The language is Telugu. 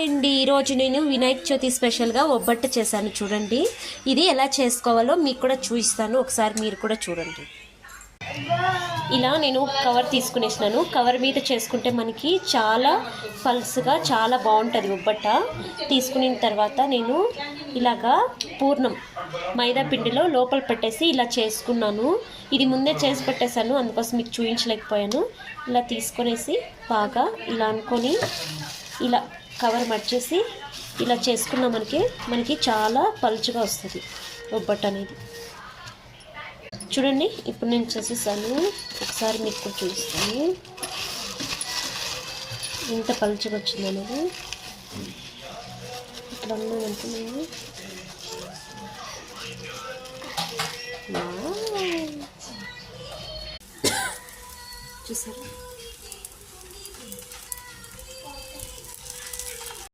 అండి ఈరోజు నేను వినాయక చవితి స్పెషల్గా ఒబ్బట్టు చేశాను చూడండి. ఇది ఎలా చేసుకోవాలో మీకు కూడా చూపిస్తాను, ఒకసారి మీరు కూడా చూడండి. ఇలా నేను కవర్ తీసుకునేసినాను. కవర్ మీద చేసుకుంటే మనకి చాలా పల్స్గా చాలా బాగుంటుంది ఒబ్బట్ట. తీసుకున్న తర్వాత నేను ఇలాగా పూర్ణం మైదా పిండిలో లోపల పెట్టేసి ఇలా చేసుకున్నాను. ఇది ముందే చేసి పెట్టేశాను, అందుకోసం మీకు చూపించలేకపోయాను. ఇలా తీసుకొనేసి బాగా ఇలా అనుకొని ఇలా కవర్ మర్చేసి ఇలా చేసుకున్న మనకి చాలా పలుచగా వస్తుంది ఒబ్బట్టు అనేది. చూడండి ఇప్పుడు నేను చేసేసాను, ఒకసారి మీకు కూడా చూపిస్తాను ఎంత పలుచగా వచ్చింది అనేది. ఇట్లా అనుకున్నాను చూసారా.